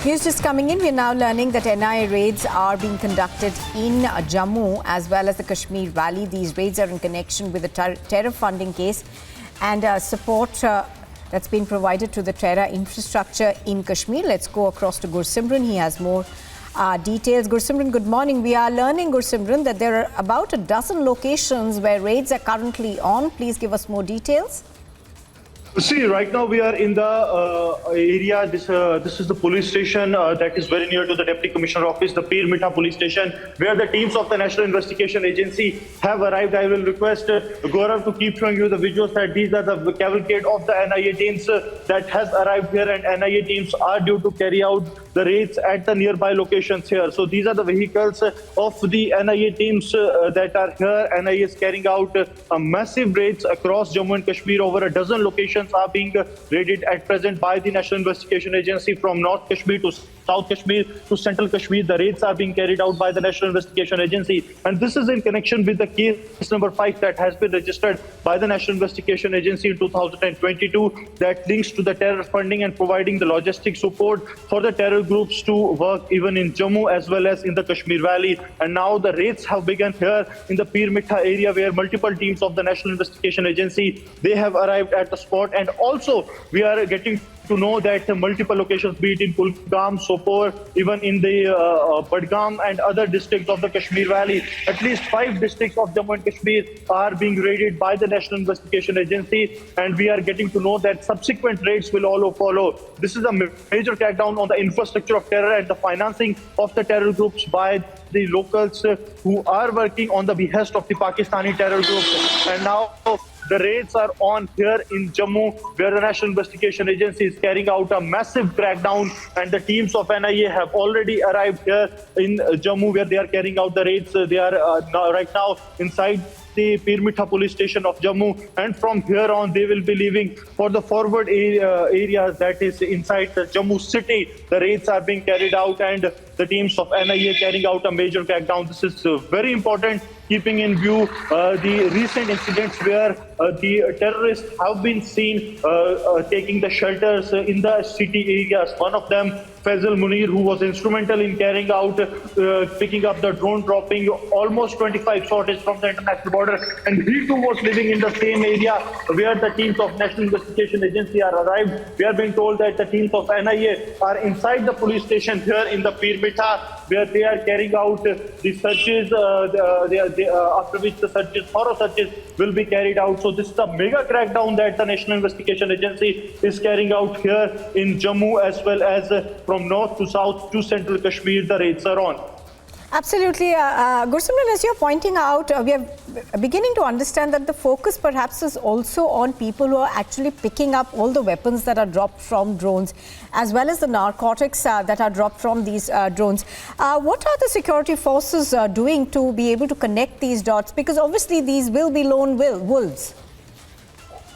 News just coming in. We're now learning that NIA raids are being conducted in Jammu as well as the Kashmir Valley. These raids are in connection with the terror funding case and support that's been provided to the terror infrastructure in Kashmir. Let's go across to Gursimran. He has more details. Gursimran, good morning. We are learning, Gursimran, that there are about a dozen locations where raids are currently on. Please give us more details. See, right now we are in the area. This is the police station that is very near to the Deputy Commissioner office, the Pir Mitha police station, where the teams of the National Investigation Agency have arrived. I will request Gaurav to keep showing you the visuals that these are the cavalcade of the NIA teams that has arrived here, and NIA teams are due to carry out the raids at the nearby locations here. So these are the vehicles of the NIA teams that are here. NIA is carrying out massive raids across Jammu and Kashmir. Over a dozen locations are being raided at present by the National Investigation Agency, from North Kashmir to South Kashmir to Central Kashmir. The raids are being carried out by the National Investigation Agency, and this is in connection with the case number 5 that has been registered by the National Investigation Agency in 2022 that links to the terror funding and providing the logistic support for the terror groups to work even in Jammu as well as in the Kashmir Valley. And now the raids have begun here in the Pir Mitha area, where multiple teams of the National Investigation Agency, they have arrived at the spot. And also we are getting to know that multiple locations, be it in Kulgam, Sopore, even in the Badgam and other districts of the Kashmir Valley, at least 5 districts of Jammu and Kashmir are being raided by the National Investigation Agency, and we are getting to know that subsequent raids will all follow. This is a major crackdown on the infrastructure of terror and the financing of the terror groups by the locals who are working on the behest of the Pakistani terror groups. And now the raids are on here in Jammu, where the National Investigation Agency is carrying out a massive crackdown, and the teams of NIA have already arrived here in Jammu, where they are carrying out the raids. They are right now inside the Pir Mitha police station of Jammu, and from here on they will be leaving for the forward areas that is inside the Jammu city. The raids are being carried out, and the teams of NIA carrying out a major crackdown. This is very important, keeping in view the recent incidents where the terrorists have been seen taking the shelters in the city areas. One of them, Faisal Munir, who was instrumental in carrying out, picking up the drone dropping almost 25 sorties from the international border, and he too was living in the same area where the teams of National Investigation Agency are arrived. We are being told that the teams of NIA are inside the police station here in the Pir Mitha, where they are carrying out the searches, after which the searches, thorough searches, will be carried out. So this is a mega crackdown that the National Investigation Agency is carrying out here in Jammu, as well as from north to south to Central Kashmir. The raids are on. Absolutely. Gursimran, as you're pointing out, we are beginning to understand that the focus perhaps is also on people who are actually picking up all the weapons that are dropped from drones, as well as the narcotics that are dropped from these drones. What are the security forces doing to be able to connect these dots? Because obviously these will be lone wolves.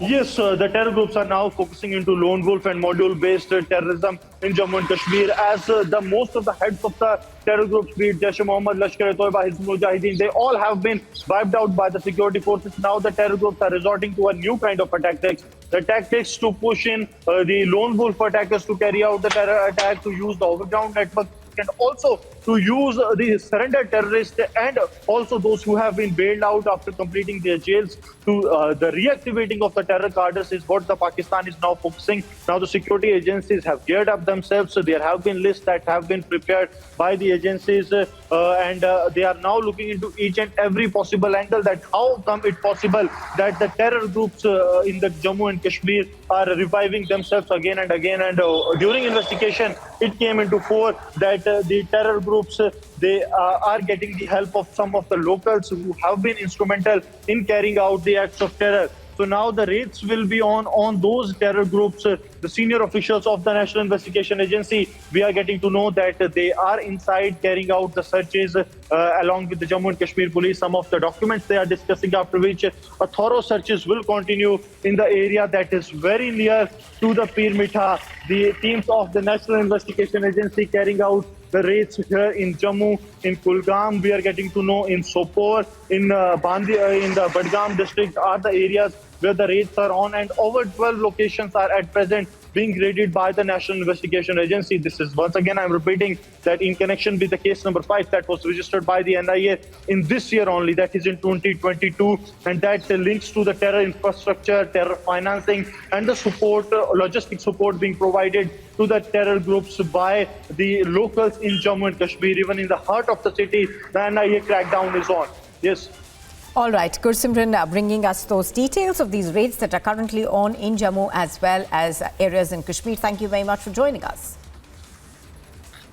Yes, the terror groups are now focusing into lone wolf and module-based terrorism in Jammu and Kashmir, as the most of the heads of the terror groups, be it Jaish-e-Mohammed, Lashkar-e-Toiba, Hizbul Mujahideen, they all have been wiped out by the security forces. Now the terror groups are resorting to a new kind of tactics. The tactics to push in the lone wolf attackers to carry out the terror attack, to use the overground network, and also to use the surrendered terrorists and also those who have been bailed out after completing their jails, to the reactivating of the terror cadres is what the Pakistan is now focusing. Now the security agencies have geared up themselves. So there have been lists that have been prepared by the agencies, and they are now looking into each and every possible angle, that how come it possible that the terror groups in the Jammu and Kashmir are reviving themselves again and again. And during investigation, it came into fore that the terror groups, they are getting the help of some of the locals who have been instrumental in carrying out the acts of terror. So now the raids will be on those terror groups. The senior officials of the National Investigation Agency, we are getting to know that they are inside carrying out the searches along with the Jammu and Kashmir police. Some of the documents they are discussing, after which a thorough searches will continue in the area that is very near to the Pir Mitha. The teams of the National Investigation Agency carrying out the raids here in Jammu, in Kulgam, we are getting to know in Sopore, in in the Badgam district are the areas where the raids are on, and over 12 locations are at present being raided by the National Investigation Agency. This is, once again, I'm repeating that in connection with the case number 5 that was registered by the NIA in this year only, that is in 2022, and that links to the terror infrastructure, terror financing, and the support, logistic support being provided to the terror groups by the locals in Jammu and Kashmir. Even in the heart of the city, the NIA crackdown is on. Yes. All right, Gursimran bringing us those details of these raids that are currently on in Jammu as well as areas in Kashmir. Thank you very much for joining us.